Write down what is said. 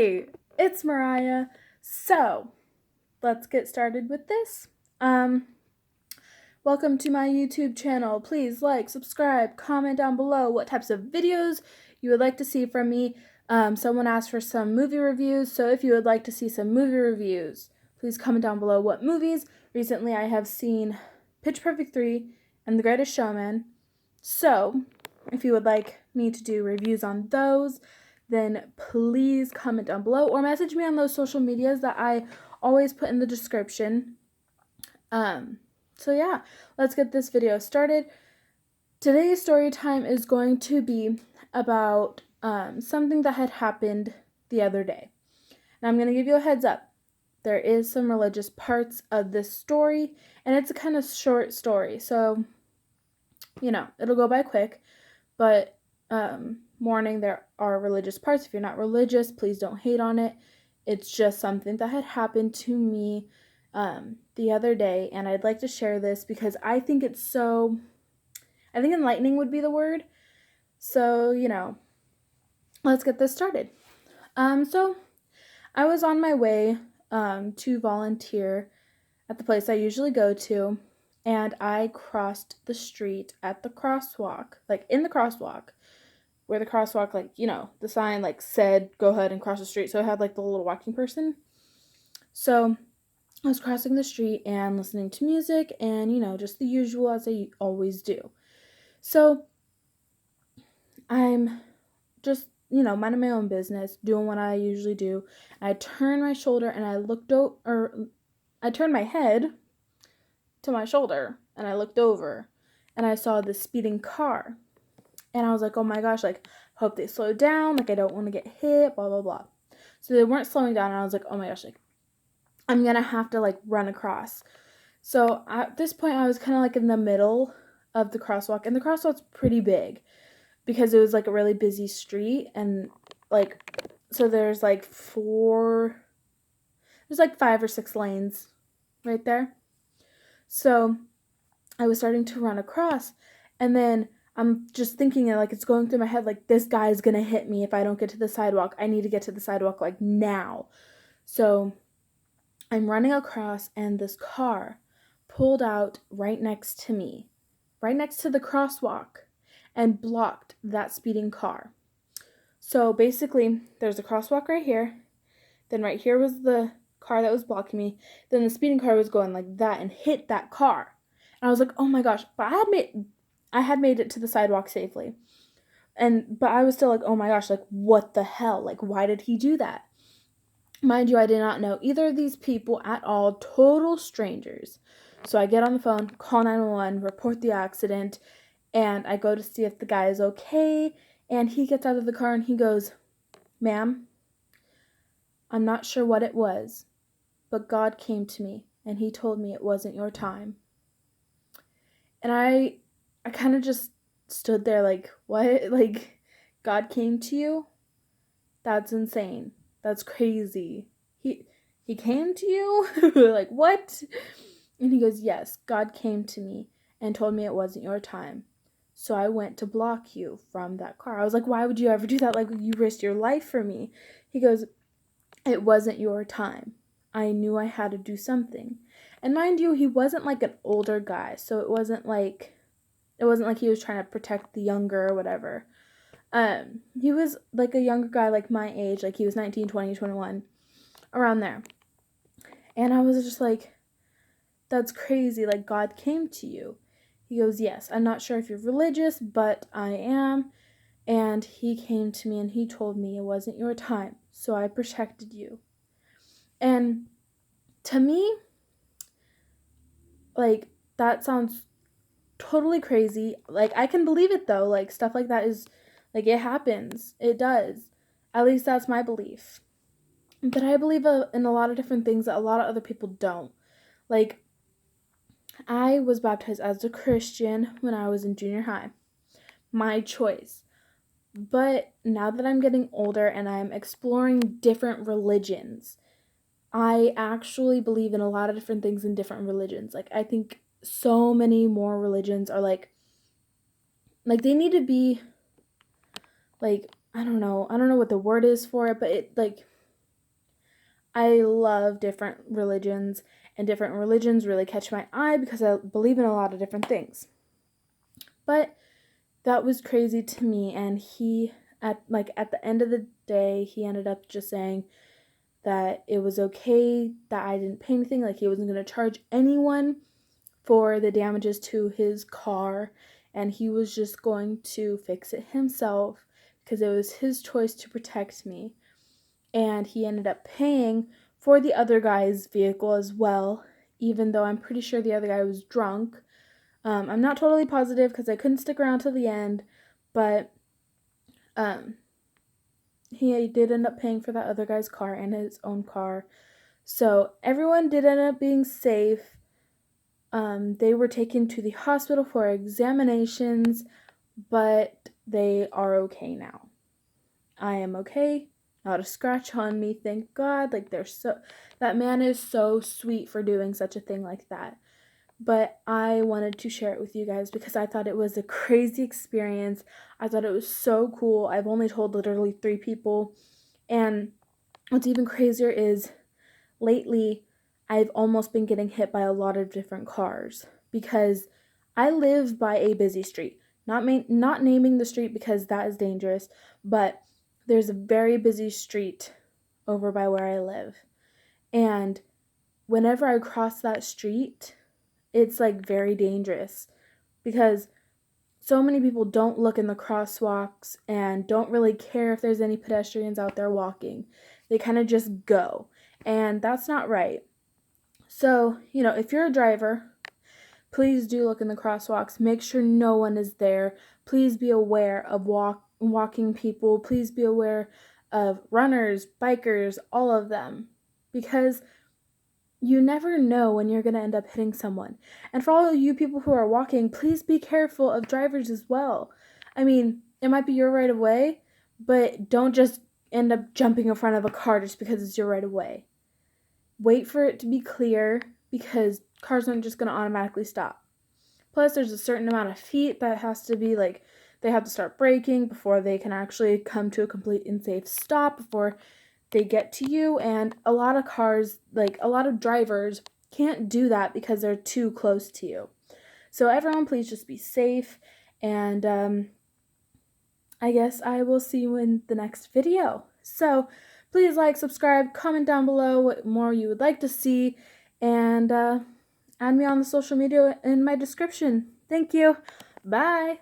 Hey, it's Mariah. So, let's get started with this. Um, Welcome to my YouTube channel. Please like, subscribe, comment down below what types of videos you would like to see from me. Someone asked for some movie reviews, so if you would like to see some movie reviews, please comment down below what movies. Recently, I have seen Pitch Perfect 3 and The Greatest Showman. So, if you would like me to do reviews on those, then please comment down below or message me on those social medias that I always put in the description. So yeah, let's get this video started. Today's story time is going to be about something that had happened the other day. And I'm going to give you a heads up. There is some religious parts of this story, and it's a kind of short story. So, it'll go by quick. But warning, there are religious parts. If you're not religious, please don't hate on it. It's just something that had happened to me the other day, and I'd like to share this because I think enlightening would be the word. So, let's get this started. So I was on my way to volunteer at the place I usually go to, and I crossed the street at the crosswalk, like in the crosswalk, where the crosswalk, the sign, said, go ahead and cross the street. So it had, the little walking person. So I was crossing the street and listening to music and, just the usual as I always do. So I'm just, minding my own business, doing what I usually do. I turned my shoulder and I turned my head to my shoulder and I looked over and I saw this speeding car. And I was like, oh my gosh, hope they slow down. I don't want to get hit, blah, blah, blah. So they weren't slowing down. And I was like, oh my gosh, I'm going to have to, run across. So at this point, I was kind of, in the middle of the crosswalk. And the crosswalk's pretty big because it was, a really busy street. And, so there's, 5 or 6 lanes right there. So I was starting to run across. And then I'm just thinking, it's going through my head, this guy's gonna hit me if I don't get to the sidewalk. I need to get to the sidewalk, now. So I'm running across, and this car pulled out right next to me, right next to the crosswalk, and blocked that speeding car. So basically, there's a crosswalk right here. Then right here was the car that was blocking me. Then the speeding car was going like that and hit that car. And I was like, oh my gosh. But I had made it to the sidewalk safely. But I was still like, oh my gosh, what the hell? Why did he do that? Mind you, I did not know either of these people at all, total strangers. So I get on the phone, call 911, report the accident, and I go to see if the guy is okay. And he gets out of the car and he goes, ma'am, I'm not sure what it was, but God came to me and he told me it wasn't your time. And I kind of just stood there what? God came to you? That's insane. That's crazy. He came to you? What? And he goes, yes, God came to me and told me it wasn't your time. So I went to block you from that car. I was like, why would you ever do that? You risked your life for me. He goes, it wasn't your time. I knew I had to do something. And mind you, he wasn't an older guy, so it wasn't like he was trying to protect the younger or whatever. He was a younger guy my age, he was 19, 20, 21, around there. And I was just that's crazy, God came to you. He goes, yes, I'm not sure if you're religious, but I am. And he came to me and he told me it wasn't your time, so I protected you. And to me, that sounds totally crazy. I can believe it though. Stuff like that is, it happens. It does. At least that's my belief. But I believe in a lot of different things that a lot of other people don't. I was baptized as a Christian when I was in junior high. My choice. But now that I'm getting older and I'm exploring different religions, I actually believe in a lot of different things in different religions. I think so many more religions are they need to be I don't know what the word is for it, but it I love different religions, and different religions really catch my eye because I believe in a lot of different things. But that was crazy to me, and he at the end of the day, he ended up just saying that it was okay that I didn't pay anything, like he wasn't going to charge anyone for the damages to his car, and he was just going to fix it himself because it was his choice to protect me. And he ended up paying for the other guy's vehicle as well, even though I'm pretty sure the other guy was drunk. I'm not totally positive because I couldn't stick around till the end, but um, he did end up paying for that other guy's car and his own car. So everyone did end up being safe. They were taken to the hospital for examinations, but they are okay now. I am okay. Not a scratch on me, thank God. Like, that man is so sweet for doing such a thing like that. But I wanted to share it with you guys because I thought it was a crazy experience. I thought it was so cool. I've only told literally 3 people. And what's even crazier is lately I've almost been getting hit by a lot of different cars because I live by a busy street. Not naming the street because that is dangerous, but there's a very busy street over by where I live. And whenever I cross that street, it's like very dangerous because so many people don't look in the crosswalks and don't really care if there's any pedestrians out there walking. They kind of just go, and that's not right. So, if you're a driver, please do look in the crosswalks. Make sure no one is there. Please be aware of walking people. Please be aware of runners, bikers, all of them, because you never know when you're going to end up hitting someone. And for all of you people who are walking, please be careful of drivers as well. I mean, it might be your right of way, but don't just end up jumping in front of a car just because it's your right of way. Wait for it to be clear because cars aren't just going to automatically stop. Plus, there's a certain amount of feet that has to be they have to start braking before they can actually come to a complete and safe stop before they get to you. And a lot of cars, a lot of drivers, can't do that because they're too close to you. So everyone, please just be safe. And I guess I will see you in the next video. So please like, subscribe, comment down below what more you would like to see, and add me on the social media in my description. Thank you. Bye.